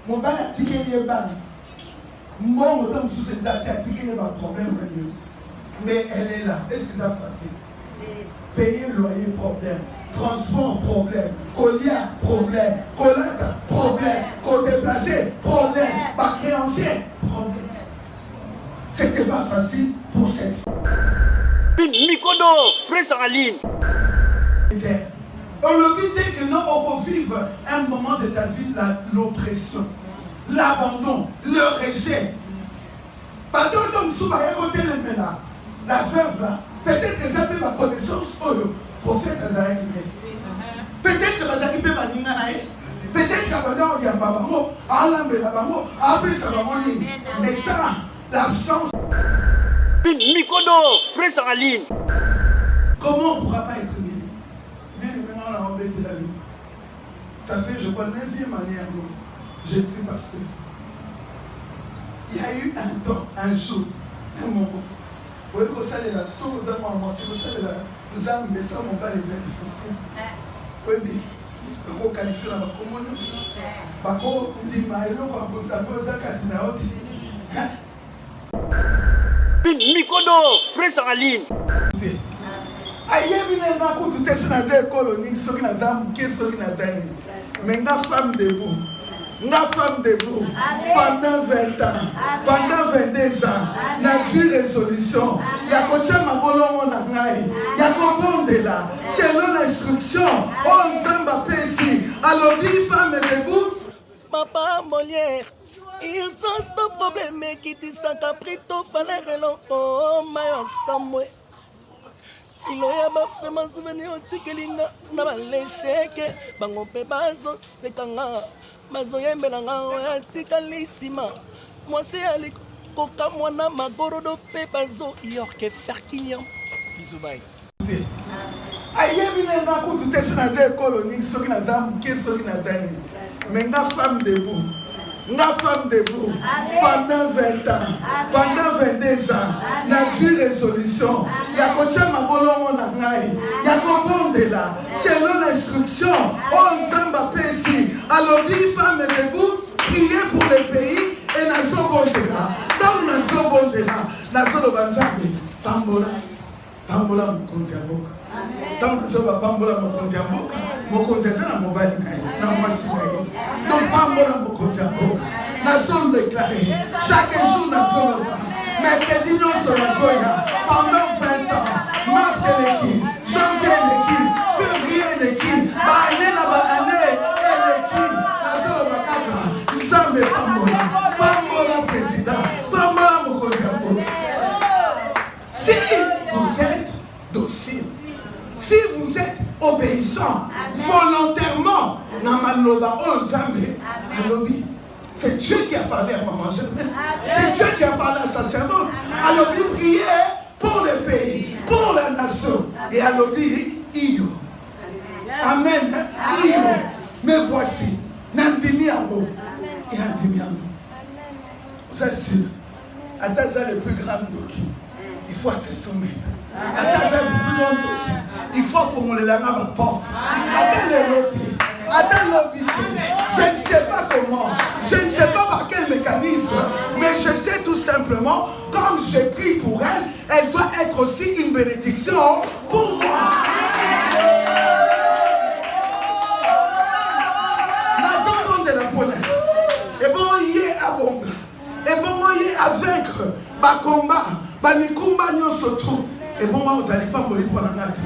Mon bal a tiqué les balles. Moi, mon temps sous exact a tiqué les problèmes. Mais elle est là. Est-ce que c'est facile? Payer le loyer, problème. Transport, problème. Collier, problème. Colata, problème. Co-déplacé, problème. Bas créancier, problème. C'était pas facile pour cette femme. Mikodo, presse en ligne. On le dit que non, on peut vivre un moment de ta vie, l'oppression, l'abandon, le rejet. La veuve là, peut-être que ça peut ma connaissance pour faire des arrêts. Peut-être que ma peut peut-être que y a pas mais l'absence. Mikodo, presse en ligne. Comment on ne pourra pas être bien? Ça fait, je crois, 9e année à moi. Je suis pasteur. Il y a eu un temps, un jour, un moment. Vous voyez que ça, les la sauce, vous savez, vous avez mis ça, mon père, les difficile. Oui, mais il faut qualifier la communauté. Par contre, on dit, mais il faut Mikodo, presse en ligne. Mais la femme debout, pendant 20 ans, pendant 22 ans, n'a su résolution. Il y a coaché ma bolon il y a combondé là, selon l'instruction, on s'en va ici. Alors, une femme debout. Papa Molière, ils ont ce problème qui dit ça caprito, fallait l'enfant, mais ensemble. Il y a vraiment souvenir aussi que l'ina n'a pas l'échec. Bango pe bazo sekanga, bazo yembelanga atikalissima. Moi c'est ali koka mwana magorodo pe bazo yorke ferkinyan. Bisous bye. Aïe, bien coup tout est sur la colonie, soki na zam, qui soki na zam. Mais la femme debout. La femme debout pendant 20 ans, pendant 22 ans, n'a su résolution. Il y a coaché ma bolon il y a combondé là, selon l'instruction, on s'en va ici. Alors, une femme debout, prier pour le pays et n'a pas bondé là. Donc, n'a pas bondé là, n'a pas bondé là. Pambola, pambola, mon conseil. Tant que ça va pambola, mon conseil. Mon conseil, c'est la mobile. Donc, pambola, mon conseil. Nation déclarée. Chaque jour, nation déclarée. Mercredi, nous sommes pendant 20 ans. Mars, c'est l'équipe. Janvier, l'équipe. Février, l'équipe. Année, et l'équipe. Nation déclarée. Nous sommes pambola. Pambola, président. Pambola, mon conseil. Si vous êtes docile, si vous êtes obéissant, volontairement, c'est Dieu qui a parlé à maman Germaine. C'est Dieu qui a parlé à sa servante. Alors, il priait pour le pays, pour la nation. Et alors, il Amen. Mais voici, Nandimi Ambo. Et Nandimi Ambo. Vous assure, à Taza le plus grand doki, il faut se soumettre. À Taza le plus grand doki, il faut formuler la main à force. Attends le lobby. Attends le lobby. Je ne sais pas comment, je ne sais pas par quel mécanisme, mais je sais tout simplement, comme je prie pour elle, elle doit être aussi une bénédiction pour moi. Et bon, il est à bon. Et bon, il est à vaincre. Ba combat, ba nikumba nyo soto. Et bon, vous n'allez pas mourir pour la natte.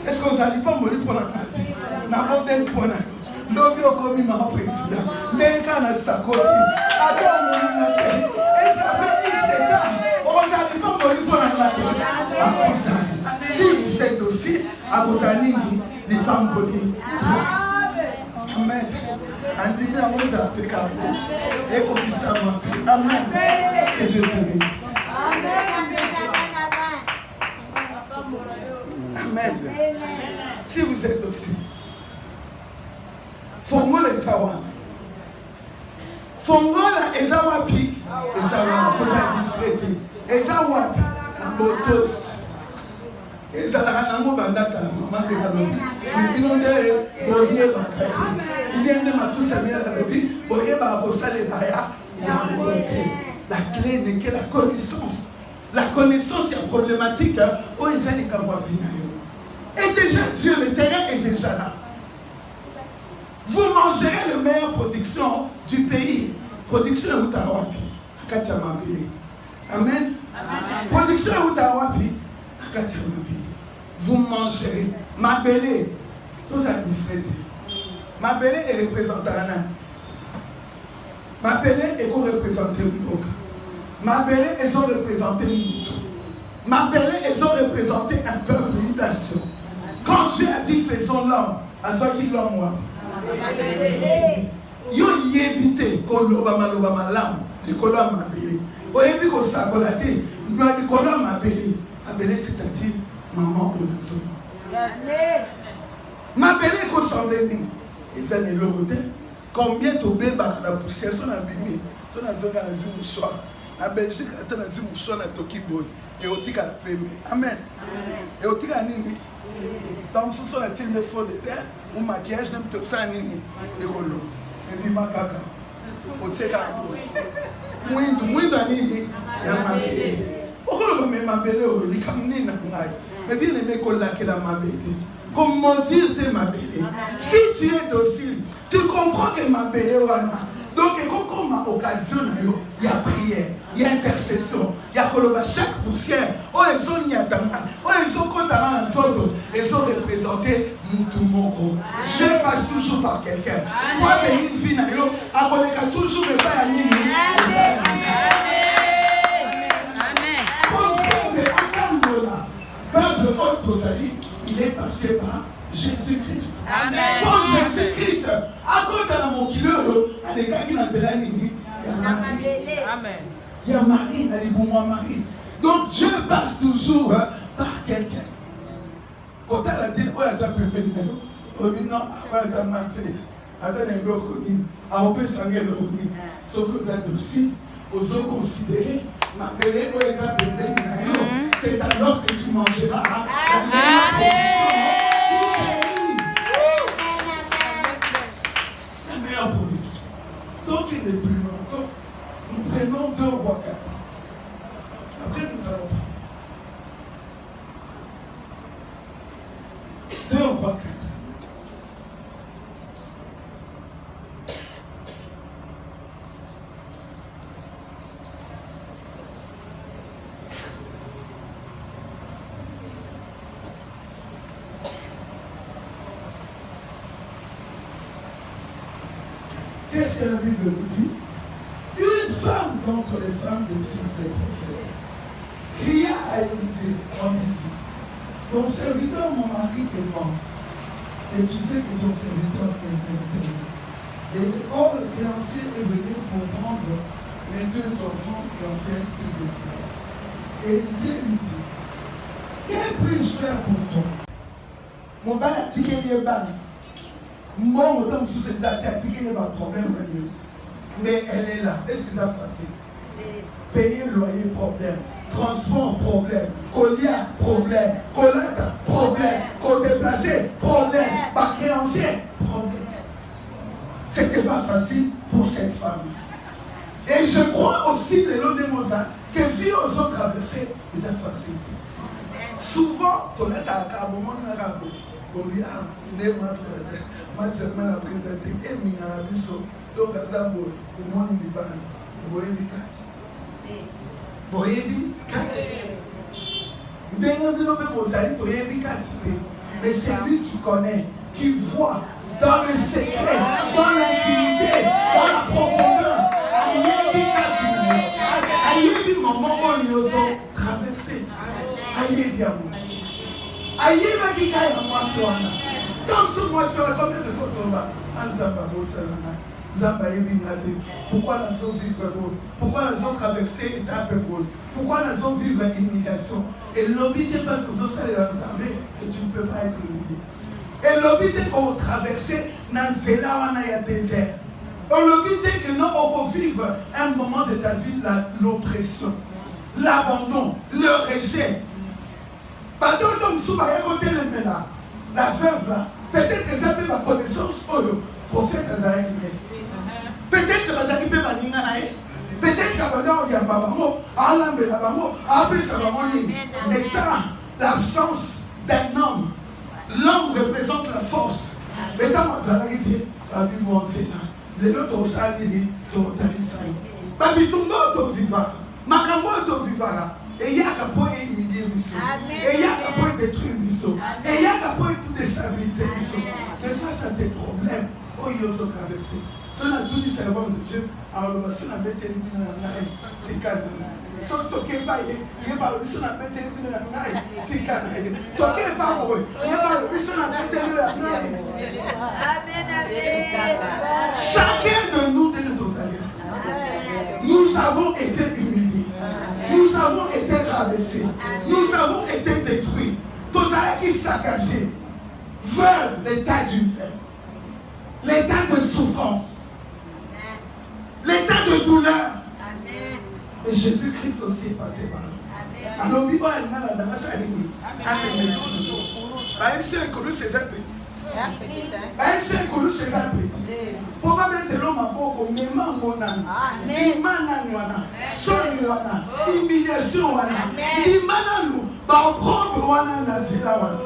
Est-ce que vous n'allez pas mourir pour la natte? Na bon den pour la natte. L'objet au commis ma président. Denka na sakoti. Attends, mon natte. Est-ce qu'après X état, vous n'allez pas mourir pour la natte? Si vous êtes aussi, à vos amis, les pas mourir. Amen. Andimi à moi de pécado. Et pour qui ça va. Amen. Que Dieu te bénisse. Amen. Si vous êtes aussi, Fongo les awa. Fongo la ezawapi. Ezawa. Vous êtes discrété. Ezawapi. Botos. Ezala na mo bandaka maman de Halobi. Mais bino de boye bakati. Bien de matu samia Halobi. Boye clé n'est que la connaissance. La connaissance est problématique. Oh, ils ont les et déjà, Dieu, le terrain est déjà là. Vous mangerez la meilleure production du pays. Production est Utawapi. Akatia Mabili. Amen. Production est Utawapi. Akatia Mabili. Vous mangerez. Mabele. Tous administrés. Mabele est représentant. Mabele est représenté Mouka. Mabele est représenté Moutou. Mabele est représenté un peuple, une nation. Quand Dieu a dit faisons l'homme, à ce qu'il l'homme moi. Yo yébité, koloba maloba lam, le koloba mabele. Oyebi ko sakolate, le koloba mabele. Mabele c'est-à-dire maman de la zone. Mabele ko sandeni. Et ça n'est l'autre. Combien de bébés dans la poussière sont abîmés? Sont dans un mouchoir. En Belgique, dans un mouchoir à Tokiboy. Et au tika la paix. Amen. Et au tika nini. Donc ce sont les tirs faux de terre ou maquillage n'aime tout ça nini. Et rolo. Et puis ma caca. Au tika la paix. Mouinda nini. Et à ma belle. Pourquoi le même ma belle au lit comme nina ngai. Mais bien aimé qu'on l'a qu'elle a ma belle. Comment dire t'es ma belle. Si tu es docile, tu comprends que ma belle wana. Donc, comme ma occasion, il y a prière, il y a intercession, il y a chaque poussière. Oh, ils ont Nyatanga, oh, ils ont Kotara Nzoto, ils ont représenté Moutoumoko. Dieu passe toujours par quelqu'un. Moi, venir Vinayo, Aboleka toujours le pas à Nini. Peuple Otozali, il est passé par Jésus-Christ. Amen. Pour Jésus-Christ, à cause de mon kilo, à l'écart qui n'a pas la nini, il y a Marie. Amen. Il y a Marie, elle est pour moi Marie. Donc Dieu passe toujours par quelqu'un. Quand elle a dit, oh, elle s'appelle maintenant, oh, non, elle s'appelle Manfélix, elle s'appelle Ngokoni, elle peut s'engager le Roni. Ce que vous êtes aussi, vous avez considéré, ma belle, oh, elle s'appelle maintenant, c'est alors que tu mangeras la meilleure production. Donc il n'est plus loin encore. Nous prenons 2 rois 4. Après nous allons prendre 2 rois 4. Qu'est-ce que la Bible nous dit? Une femme d'entre les femmes des fils des prophètes cria à Élisée en disant, ton serviteur, mon mari, est mort. Et tu sais que ton serviteur est éternel. Et or, le créancier est venu pour prendre les 2 enfants qui ont fait ses esclaves. Et Élisée lui dit, que puis-je faire pour toi? Mon bal a tiqué les balles. Moi, autant sous ces attaques, il n'y a pas de problème. Mais elle est là. Est-ce que c'est facile? Payer le loyer, problème. Transport, problème. Collier, problème. Collecte, problème. Co-déplacer, problème. Pas créancier, problème. C'était pas facile pour cette femme. Et je crois aussi, les lots de Mozart, que si aux autres traversés, ils ont facile. Souvent, on est à Cabo, on est à Cabo. Moi, j'aime la présenter. Et mina biso. Donc, Azambo, le monde du ban. Boyebi Kati. Boyebi Kati. Mais c'est lui qui connaît, qui voit dans le secret, dans l'intimité, dans la profondeur. Aïe, maman, on nous a traversé. Aïe, bien. Aïe, ma comme ce mois-ci, combien de photos là? Pourquoi nous avons vivre? Pourquoi nous avons traversé étape? Pourquoi nous avons vivre l'immigration? Et l'obité parce que vous allez dans l'armée et tu ne peux pas être humilié. Et l'obité qu'on traversé dans le désert. Et l'obité que nous allons vivre un moment de ta vie, l'oppression, l'abandon, le rejet. Parce que comme si la veuve là, peut-être que ça peut ma connaissance pour prophète Azaré. Peut-être que Bazaki peut m'animer. Peut-être que pendant qu'il y a Babango, à l'Ambe, après ça va mourir. L'état, l'absence d'un homme. L'homme représente la force. L'état, Mazalaki dit, Babi Monsena. Les autres, ça dit, Totarissaï. Babi Tumbo, to viva. Makambo, to viva. Et il y a qu'à pouvoir humilier Bissot. Et il y a qu'à pouvoir détruire Bissot. Et il y a qu'à pouvoir tout déstabiliser Bissot. Mais face à tes problèmes, oh, ils ont traversé. Si on a tout dit servant de Dieu, alors si on a bêté le mine à la naïe, t'es calme. Si on toquait pas, il y a pas le si on a bêté le mine à la naïe, t'es calme. Toquez pas pour eux, il y a pas le si on a bêté le à la naïe. Amen, amen. Chacun de nous, de nos alliés, nous avons été humiliés. Nous avons été rabaissés. Nous avons été détruits. Tous alliés qui saccagés. Veuve l'état d'une femme. L'état de souffrance. L'état de douleur. Et Jésus-Christ aussi est passé par là. Alors, il va y avoir dans la salle. Amen. Même si elle connaît ses appels. Même si elle connaît ses appels. Pourquoi mettre l'homme à beaucoup, mais mangonan, imananwana, soniwana, humiliation wana, imananu, baoprendre wana nazila wana.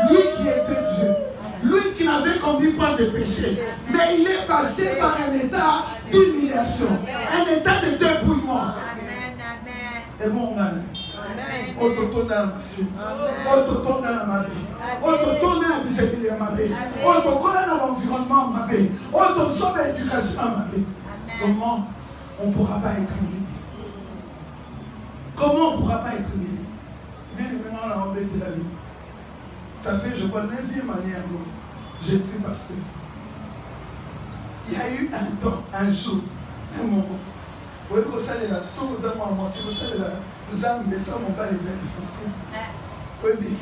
Lui qui était Dieu, lui qui n'avait commis pas de péché, mais il est passé par un état d'humiliation, un état de dépouillement. Et mon gars, autotone dans la masse, autotone dans la mabe, autotone dans la bisecte mabe, autotone dans l'environnement mabe, autotone dans l'éducation mabe. Comment on ne pourra pas être humilié? Comment on ne pourra pas être humilié? Bien maintenant, on a embêté la vie. Ça fait, je crois, 9e année à moi. Je suis pasteur. Il y a eu un temps, un jour, un moment. Vous voyez que ça est là, sans vous avoir avancé, vous savez là, nous avons mais ça, mon père, les a difficiles. Oui, mais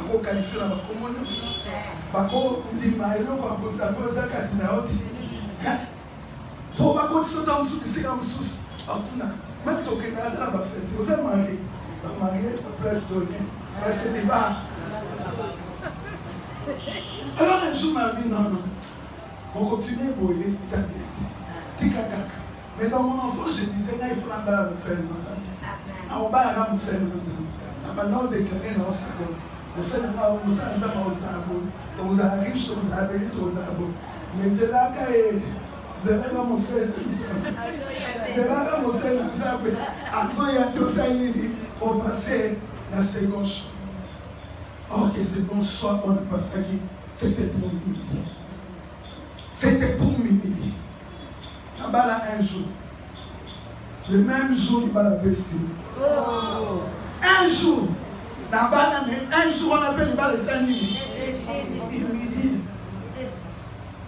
vous qualifiez la communauté. Bako, on dit, mais non, on peut savoir ça, Katina, pour ma condition dans le sous, c'est comme sous. Même ton Canada, on va faire. Vous avez marié, on va marier, on va place donner. C'est des bars. Alors un jour, ma vie, non. On continue à brûler, ils ont bien. Mais dans mon enfant, je disais, il faut un bar à Moussel dans ça. On va à Moussel dans ça. Maintenant, on déclarait dans ça. Moussel dans ça, Moussel dans ça. On a riche, on a béni, on a beau. Mais c'est là que c'est là que Moussel dans ça. C'est là que Moussel dans ça. Avant, il y a tout ça, on passait la seconde choix. Or que ce bon choix, on n'a pas ça qui, c'était pour m'humilier. C'était pour m'humilier. Kabbalah un jour. Le même jour, il va la baisser. Un jour. Un jour, on appelle le Saint-Nuit. Humilié.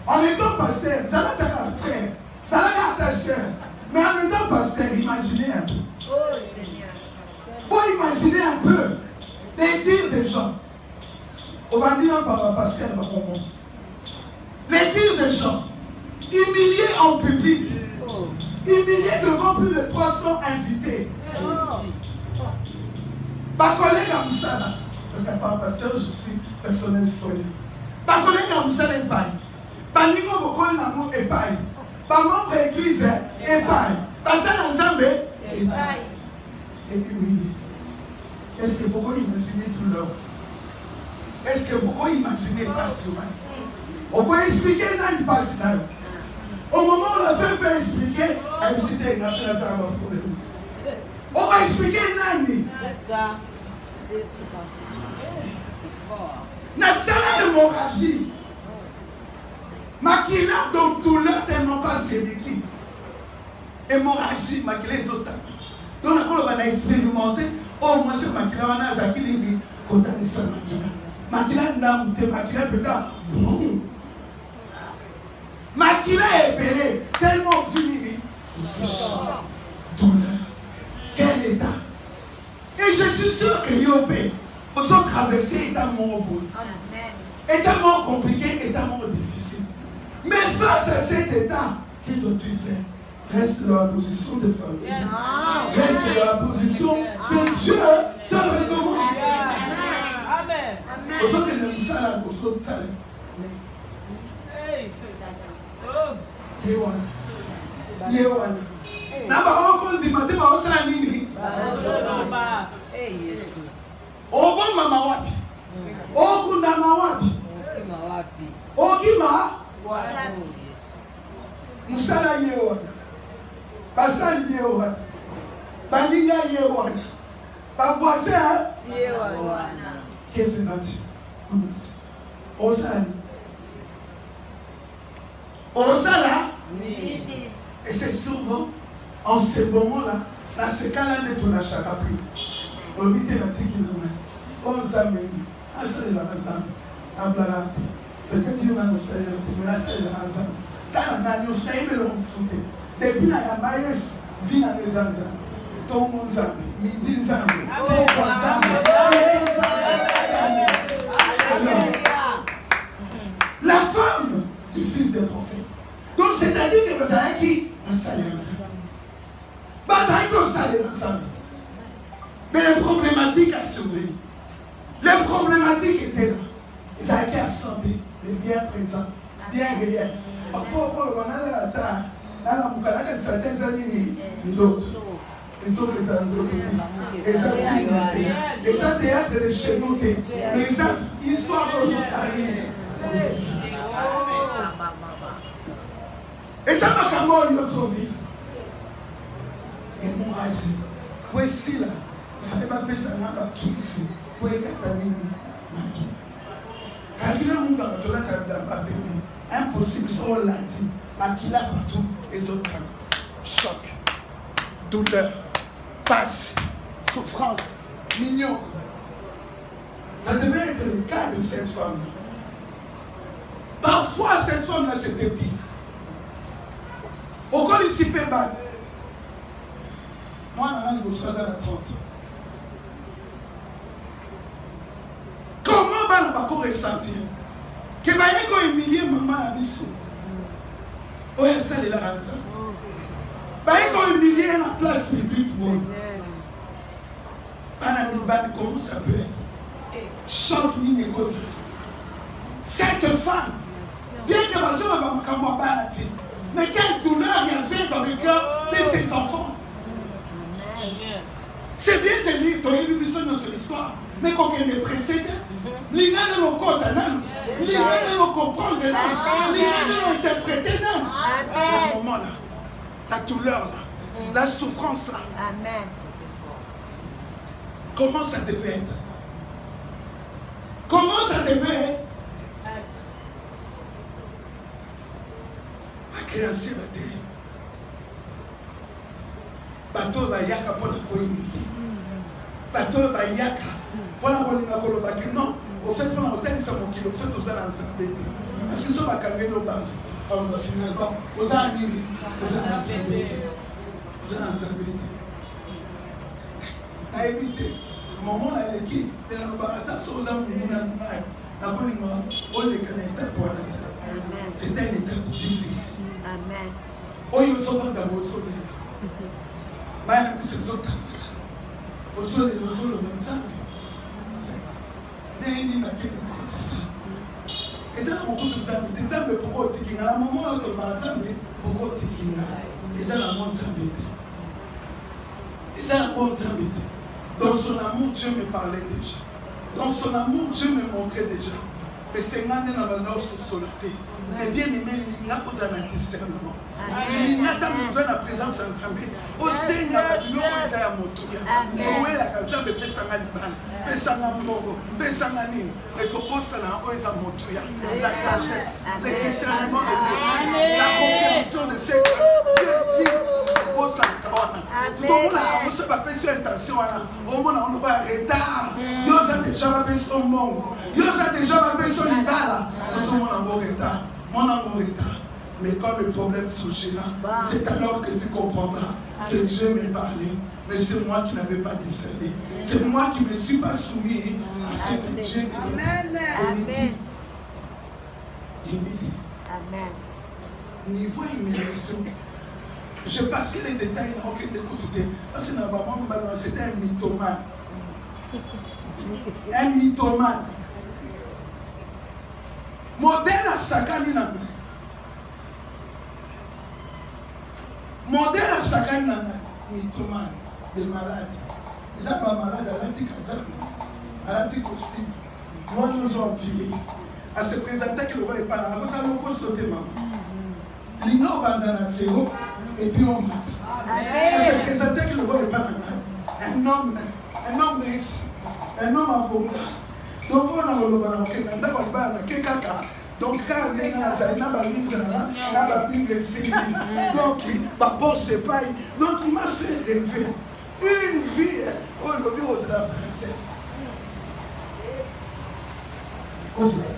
En étant pasteur, ça n'a pas qu'à frère. Ça n'a qu'à ta soeur. Mais en étant pasteur, imaginez un peu. Pour imaginer un peu les dires des gens. On va dire par pasteur, les dires des gens. Humiliés en public. Humiliés devant plus de 300 invités. Ma collègue comme ça, là, parce que par pasteur, je suis personnel soignant. Ma collègue comme ça, les pailles. Ma niveau beaucoup d'amour et paille. Ma membre d'église et paille. Ma sœur ensemble et paille. Et humilié. Est-ce que beaucoup imaginez tout l'heure? Est-ce que beaucoup imaginez pas souvent? On peut expliquer dans une passe là. Au moment où on a fait expliquer, elle s'était une affaire à un problème. On va expliquer Nani. C'est ça. C'est fort. N'a pas hémorragie. Makila donc douleur tellement pas séduit. Hémorragie, makila les autres. Donc on va expérimenter. Oh moi c'est makila on a zakili quand on ça makila. Makila n'a pas makila peut-être bon. Makila est belé tellement fini. Douleur. Quel état? Et je suis sûr que Yopé, vous ont traversé état mort beau. État mort compliqué, état mort difficile. Mais face à cet état, que dois-tu faire? Reste dans la position de famille. Reste dans la position que Dieu te recommande. Amen. Vous autres, vous aimez ça là, vous autres, ça là. Yewana. Na baoko ndimate baosala nini? Obo mama wapi? Okundama wapi? Okima? Musala ye wana. Basali ye wana. Baninga ye wana. Bavoisin ye wana. Qu'est-ce que tu commences? Osala. Osala? Et c'est souvent en ce moment-là, dans ce cas-là, on a chaque prise. On dit que la tiki n'a pas. On s'amène. On s'est là ensemble. On blague. Peut-être qu'il y a un salaire, mais là c'est là ensemble. Quand on a nous sommes le monde sauté. Depuis la maïs vit dans les ensemble. Tout le monde s'amène. Midi ensemble. Pour ensemble. La femme du fils des prophètes. Donc c'est-à-dire que vous avez qui un salaire ensemble. Vous avez un salaire ensemble. Mais les problématiques à survenir. Les problématiques étaient là. Ils avaient été absentés, mais bien présents, bien réels. Parfois, on va aller à la terre, dans la moukalaka, certaines années, d'autres. Les autres, les années, les années, les théâtres, les chenaux, les histoires aujourd'hui. Et ça m'a fait moi, sauver. Et mon âge, pour ici là, il fallait m'appeler ça là, qui ici, pour être contaminer ma vie. Quand on a impossible, sans l'a dit, maquilla partout, les autres choc, douleur, passe, souffrance, mignon. Ça devait être le cas de cette femme. Parfois, cette femme-là, c'était pire. Au cas ici, Péba, moi, je suis à la 30. Comment va ressentir que va humilier maman à Bissou? Oh, ça est là, ça. Va humilier la place publique. Comment ça peut être? Choc ni négocier. Cette femme, bien que ma soeur va me mais quelle douleur il y avait dans le cœur de ses enfants. C'est bien de lire, tu as vu sur l'histoire, mais quand il est précédent, l'Iman ne comprendre, l'Iman ne interpréter. À ce moment-là, la douleur là, la souffrance là. Amen. Comment ça devait être? Comment ça devait être? La création de la terre. Bateau bayaka pour la cohésion. Bateau bayaka pour la cohésion. Non, au fait, pour l'hôtel, c'est mon kilo. Au fait, aux allants s'embêter. Parce que ça va calmer nos balles. Alors, finalement, aux allants s'embêter. Aux allants s'embêter. À éviter. Au moment où elle est qui? Elle a un barata sur aux allants c'était une étape difficile. Amen. Oh, il y a un souvent d'abord au soleil. Mais c'est le soleil. Au soleil, le soleil, le sang. Mais il n'y a pas de ça. Et ça, on compte les amis. Les amis, pourquoi tu dis? À un moment, on te parle de ça, mais pourquoi tu dis? Et ça, la monde s'embêtait. Et ça, la monde s'embêtait. Dans son amour, Dieu me parlait déjà. Dans son amour, Dieu me montrait déjà. Et c'est maintenant dans la noce solité. Et bien aimé, il n'a pas un discernement. Il n'a pas besoin de la présence ensemble. Au sein de la Bible, il y a un moto. Il y a la casa de Pessangalibane, Pessangamoro, Pessanganine. Et tout ça, il y a un moto. La sagesse, le discernement des esprits, la compréhension de ce que Dieu dit. Tout le monde a commencé à faire sur intention. Au monde, on va retard. Yo a déjà fait son monde. Yo a déjà fait son libala. Nous sommes en retard. Mon amour est retard. Mais quand le problème surgira, c'est alors que tu comprendras que Dieu m'est parlé. Mais c'est moi qui n'avais pas discerné. C'est moi qui ne me suis pas soumis à ce que Dieu m'a dit. Amen. Amen. Niveau humiliation. Je passais les détails dans aucun d'écouter. Parce que c'était un mythomane. Un mythomane. Modèle à Sakani. Modèle à Sakana, mythomane, des malades. Les gens pas malades, à l'anti-cancer, à l'anti-costume. Moi, nous avons vieilli. À se présenter que le roi n'est pas là. Vous allez encore sauter, maman. L'ignorant va dans la zéro, et puis on mate. À se présenter que le roi n'est pas là. Un homme riche, un homme à Bonga. Donc, on a le ballon, on a le kaka. Donc, quand on est dans la salle, on a le livre, on a le Bible, donc, ma poche, c'est pas. Donc, il m'a fait rêver. Une vie, oh, le bureau de la princesse. Au fait,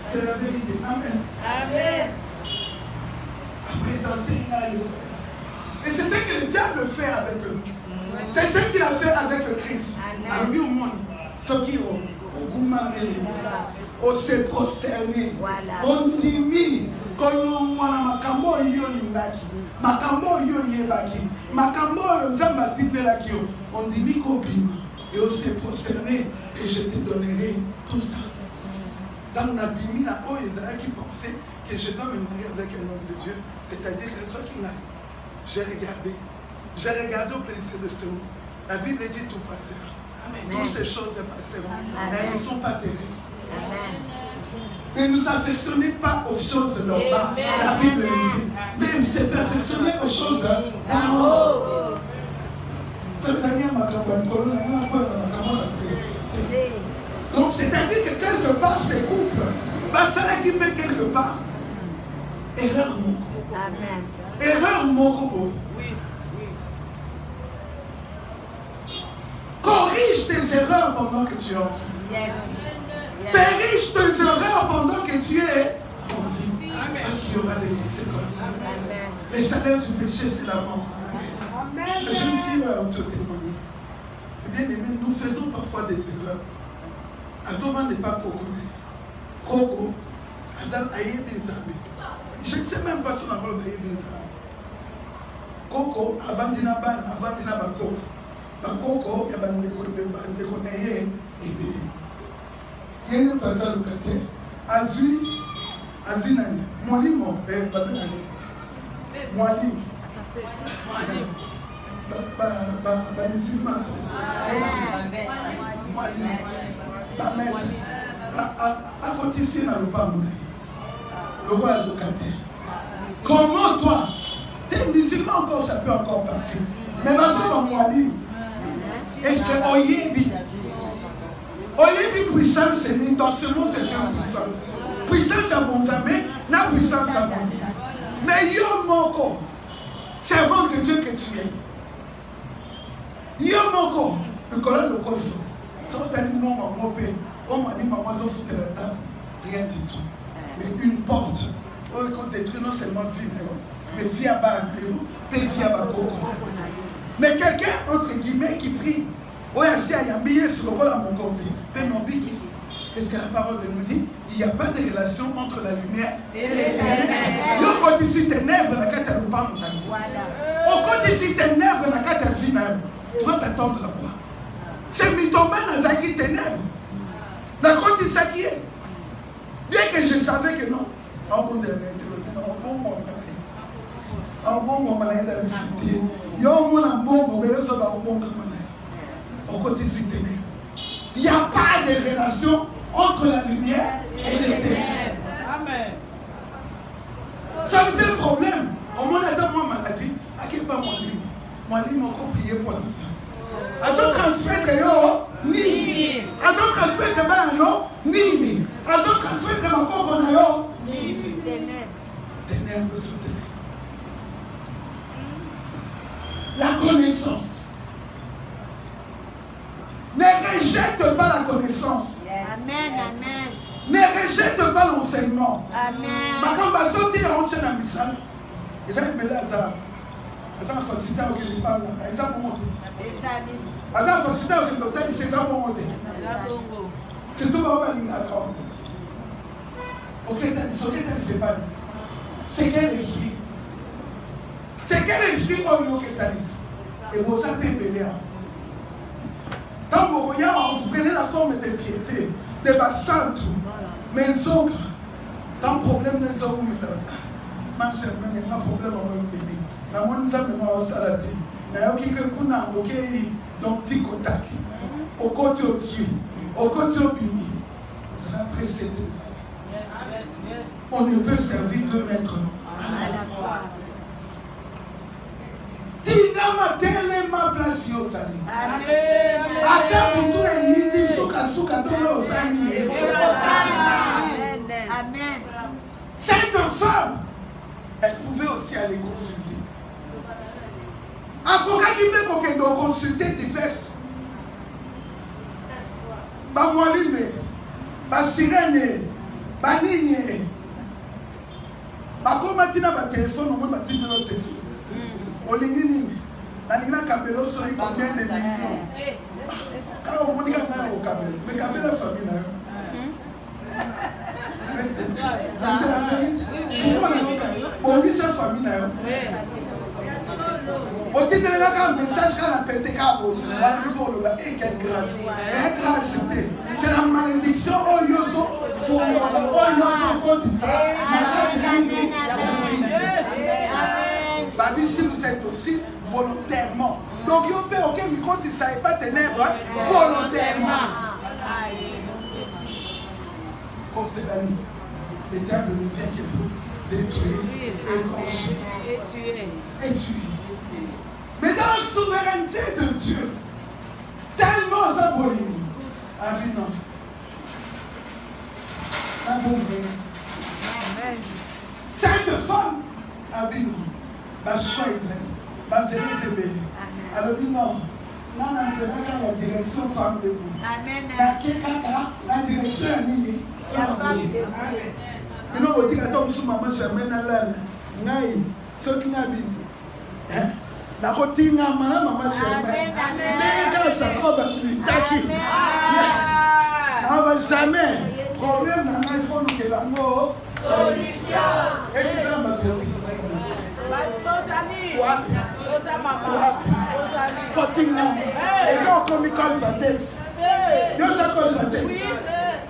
c'est la vérité. Amen. Amen. À présenter une aïe. Et c'est ce que le diable fait avec eux. C'est ce qu'il a fait avec le Christ. Avec lui au monde. Ce qui ont se prosterné. On dit kolomwana makambo yo lingaki. Makambo yo yebaki. Makambo yo nzamba tindelaki yo. On dit mikobima. Et on s'est prosterné. Et je te donnerai tout ça. Dans la Bible, il y a qui pensaient que je dois me marier avec un homme de Dieu. C'est-à-dire que ce qu'il a. J'ai regardé au plaisir de ce monde. La Bible dit tout passera. Toutes ces choses passeront. Elles ne sont pas terrestres. Ne nous affectionnez pas aux choses d'en bas. La Bible nous dit. Mais c'est perfectionner aux choses d'en haut. Donc c'est-à-dire que quelque part ces couples, ça qui met quelque part. Erreur mon. Amen. Erreur mon. Corrige tes erreurs pendant que tu es en vie. Yes. Corrige tes erreurs pendant que tu es en vie. Parce qu'il y aura des conséquences. Les salaires du péché, c'est la mort. Les jeunes filles ont te témoigné. Eh bien aimé, nous faisons parfois des erreurs. Azovan n'est pas Coco. Coco, Azal aïe des amis. Je ne sais même pas si on a aïe des amis. Coco, avant d'ina Coco. Bakoko, il y a des gens qui ont été locataire. Azui nani. Mwalimu, Mwalimu. Comment toi, t'es musulman encore, ça peut encore passer. Mais Mwalimu. Est-ce que Oyebi puissance c'est mis dans ce monde de puissance. Puissance à bon amis, la puissance à mon Dieu. Mais yo moko, servant de Dieu que tu es. Yo moko, le colonne de Koso. Ça va tellement mon père. On m'a dit maman zo foutre la table. Rien du tout. Mais une porte. On détruit non seulement vie, mais vie à bas, mais vie à bas. Mais quelqu'un, entre guillemets, qui prie, qu'est-ce que la parole de nous dit? Il n'y a pas de relation entre la lumière et les ténèbres. Au côté ici, ténèbres, la carte à l'oupa. Au côté ici, ténèbres, la carte à final. Tu vas t'attendre à quoi? C'est mythomane à Zaki ténèbres. La côté ici, qui est. Bien que je savais que non. Un bon dernier, un bon moment, il y a un bon moment, au côté ici, ténèbres. Il n'y a pas de relation entre la lumière et les ténèbres. Amen. Ça c'est un problème. Au moins, il y a moi maladie. À qui pas mon lit? Mon lit m'a prié pour lui. À ce transfert que yo, ni. À ce transfert que yo, ni. À ce transfert que ma pauvre yo, ni. Ténèbres sur ténèbres. La connaissance. Ne rejette pas la connaissance. Yes. Amen, amen. Ne rejette pas l'enseignement. Amen. Quand on sorti en chaîne à Missal, ils ont une belle hasard. Ils ont facilité au Kélipan, ils ont monté. Ils ont facilité au Kélipan, ils ont monté. C'est tout le monde qui a d'accord. Ok, c'est pas lui. C'est quel esprit? C'est quel esprit au Kétalis? Et vous avez payé. Quand vous prenez la forme de piété, de bas centre, Mais autres, quand problème n'est pas où ma chère, mais un problème en Mélanie. La monnaie ça me m'a saladé. Na yoki que kuna okei donc petit contact. Au côté au sud, au côté au bini. Ça va précéder. On ne peut servir 2 maîtres à la fois. Tina matele ma place yo sani. Amen. Ata butu e yindi suka suka to yo sani. Amen. Cette femme, elle pouvait aussi aller consulter. Akoka kibe koke do consulter tes fesses. Ba moaline, ba sirene, ba nini. Ba komatina ba téléphone au moins ba tina no test. Olingi nini? Na nina kabelo sori combien de millions? Quand on dit qu'on a au kabelo, mais kabelo famille là. C'est la vérité. On dit sa famille là. On dit un message quand la pété cabo. Et quelle grâce. Quelle grâce c'était. C'est la malédiction. Oh yoso. Oh yoso contre ça. Si vous êtes aussi volontairement. Donc, il y a un peu, ok, mais quand il ne savait pas ténèbres, volontairement. Oh, c'est la nuit. Le diable ne vient que pour détruire, égorger et tuer. Mais dans la souveraineté de Dieu, tellement ça brûle. Ah oui, non. Ah bon, cette femme, ah oui, non. Ma choix est ma zéro c'est bien. Alors, non, non, c'est vrai qu'il y a direction femme de vous. La direction est nini. Femme de vous. Mais non, on dit que comme sous maman, jamais n'a l'air. Naï, ce qui n'a bien. La routine, maman, jamais. Mais quand Jacob a pris, taki. On va jamais. Problème, il faut nous que l'amour. Solution. Et c'est là ma vie. Eza okomi col bandes. Yo za col bandes.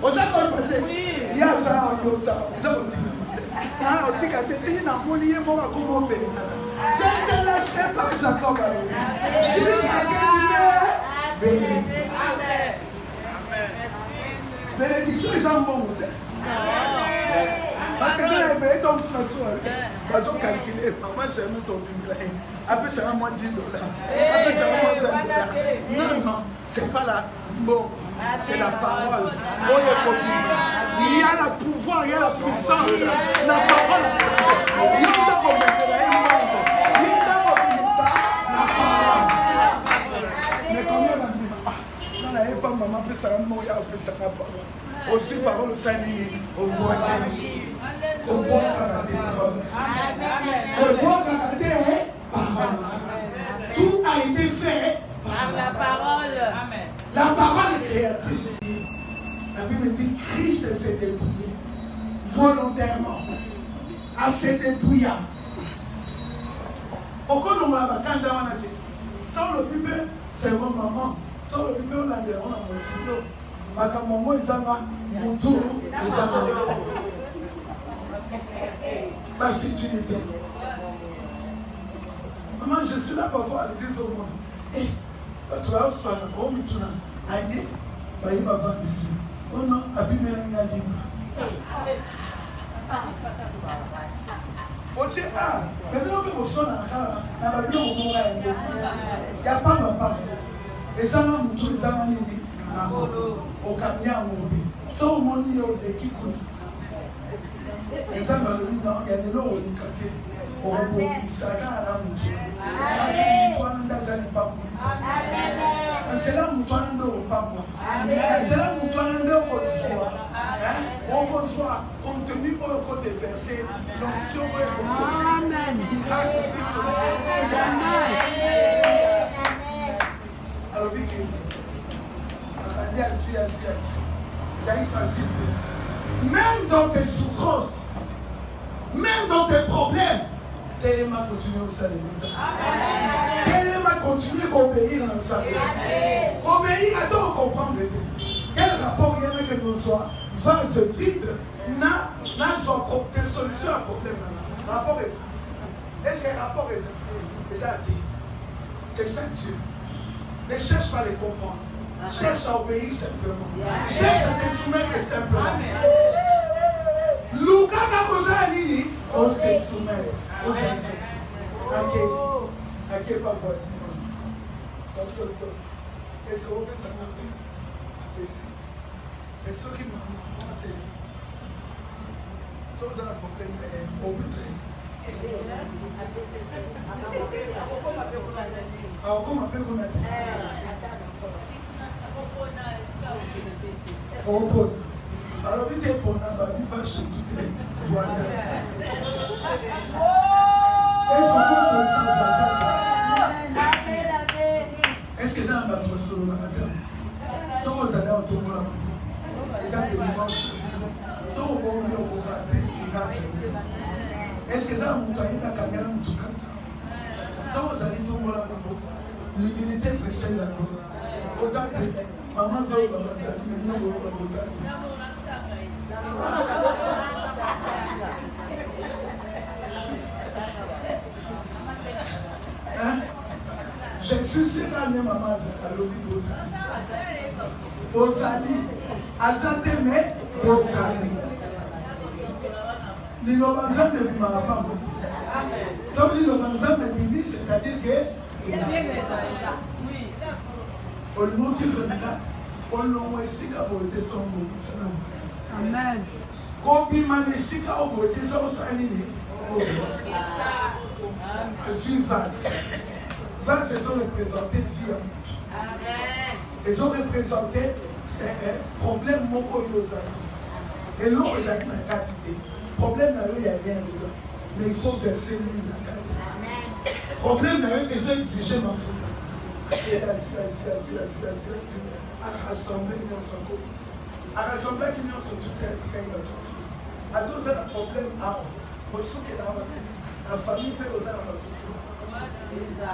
Oza col bandes. Ya za yoza. Oza otika. Ah otika te tina moni ye mo akomo be. Je te lâcherai pas Jacob. Jusqu'à ce que tu me bénisses. Bénédiction ils ont bon côté. Parce que si elle est tombée sur la soirée, elle va calculer. Maman, j'ai mis ton bimilai. Après, ça va moins $10. Après, ça va moins $20. Non, non, c'est pas la bon. C'est la parole. Oh, il y a le pouvoir, il y a la puissance. La parole. Il y a la parole. Mais quand même, on n'a pas maman, après ça va mourir, après ça va pas. Aussi parole au Sani, au bois karaté, parole. Tout a été fait par la parole. La parole est créatrice. La Bible dit Christ s'est dépouillé volontairement, à se dépouiller. Au cas où on a vacances dans la tête, sans le Bible, c'est mon maman. Sans le Bible, on a des gens dans le silo. Makamamo ezanga muturu ezanga ma futilité. Maman, je suis là parfois à l'église au monde. Et tu vas aussi faire un homme et tu n'as aïe, il va vendre ici. Oh non, abîmer un livre. Oche ah, mais non mais au son na ba bio mo nga ende. Ya papa papa. Ezanga muturu ezanga nini? Au camion mobile. So mon Dieu le qui coule. Exemple le non, il y a des lots au nicate. Au Isaka la mutu. Asi toi ndazali pas moi. Amen. C'est là mutu ndo pas moi. Amen. C'est là mutu ndo ko soa. On reçoit contenu au côté versé l'onction est pour amen. Miracle et solution. Amen. Alors bien même dans tes souffrances, même dans tes problèmes, tellement continuer au salut. Tellement continuer à obéir dans sa vie. Obéir à toi comprendre. Quel rapport il y a que nous soyons vase vide, n'a des solutions à problème. Rapport est ça. Est-ce qu'il y a un rapport est ça? C'est ça Dieu. Ne cherche pas à les comprendre. Cherche à obéir simplement. Cherche à te soumettre simplement. Luka Kakosa Nini, on se soumet aux instructions. Ok, pas voici. Est-ce que vous pouvez savoir ici? Mais ceux qui m'ont télé, si vous avez un problème, on peut se. Alors, comment appelle-vous on peut. Alors, vite et bon, il va chez tous les voisins. Est-ce qu'on peut se faire voisin? Est-ce que ça va être solo la matin? Si vous allez au tour de la matin, les gens qui vont se faire. Si vous voulez au rater, il va venir. Est-ce que ça va monter la caméra en tout cas? Si vous allez au tour de la matin, l'humilité précède la gloire. Aux athées, maman Zéro Baba Sali, mais nous, aux athées. Je suis sûr que maman Zali, Bozali, Azate, mais Bozali. L'innovation de Bimaba, sauf l'innovation de Bibi, c'est-à-dire que au niveau féminin, on l'a aussi qu'à voter son mot, c'est la voix. Amen. Kobi Manesika au voter son saline. Je suis vase. Vase, ils ont représenté vie. Ils ont représenté un problème moko yozana. Et l'eau est avec la quantité. Problème là, il n'y a rien dedans. Mais il faut verser l'huile dans la quantité. Problème là, ils ont exigé ma faute. À rassembler, nous sommes ici. À rassembler, nous sommes tout à fait. À tous, c'est un problème. Au souk et dans la famille, peut aux arbres tous.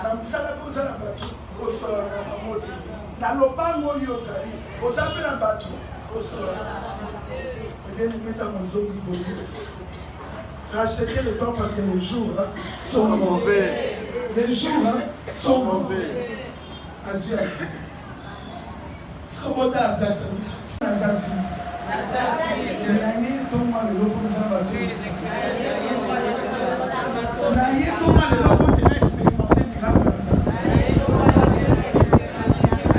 Dans le salon, aux arbres tous. Au sol, dans le banc, aux arbres à bateau. Au sol. Et bien, nous mettons nos zombies bonus. Rachetez le temps parce que les jours sont mauvais. Les jours sont mauvais. Azu. Ce qu'on a à place, Nazafi. Naye Thomas le loco nous a battu. Naye Thomas le loco nous a expérimenté miracle.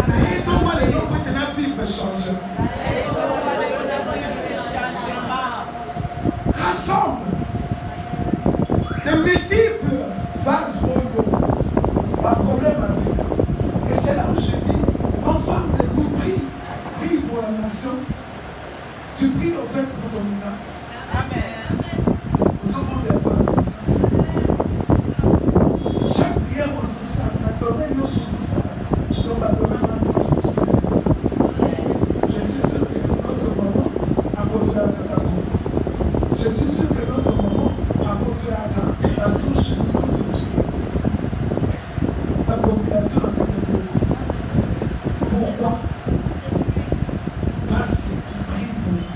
Naye Thomas le loco nous a vivre changement. Rassemble de multiples vases royaux. Pas de problème à vie. Et c'est là où je dis, ensemble de nous prie pour la nation. Tu pries au fait pour ton miracle. Amen. Nous sommes des chaque prière, on se sent. La domaine, nous sommes ça. Donc, la domaine, nous sommes ça. Je suis sûr que notre maman a continué à la cause. Je suis sûr que notre maman a continué à la souche. La population a été beaucoup. Pourquoi? Parce qu'elle prie pour eux.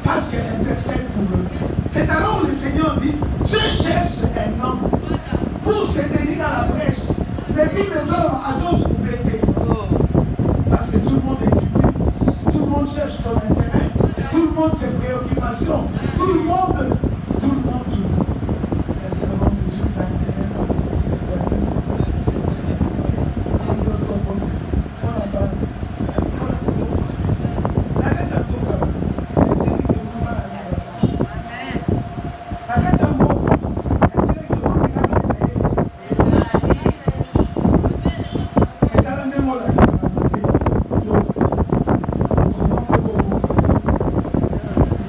Parce qu'elle intercède pour eux. C'est alors où le Seigneur dit, Dieu cherche un homme pour se tenir dans la brèche. Mais puis les hommes ont trouvé. Parce que tout le monde est occupé. Tout le monde cherche son intérêt. Tout le monde ses préoccupations. Tout le monde. Et c'est le monde de Dieu 21 ans. C'est 22 ans. C'est félicité. Ils sont bons. On a pas.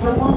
Comment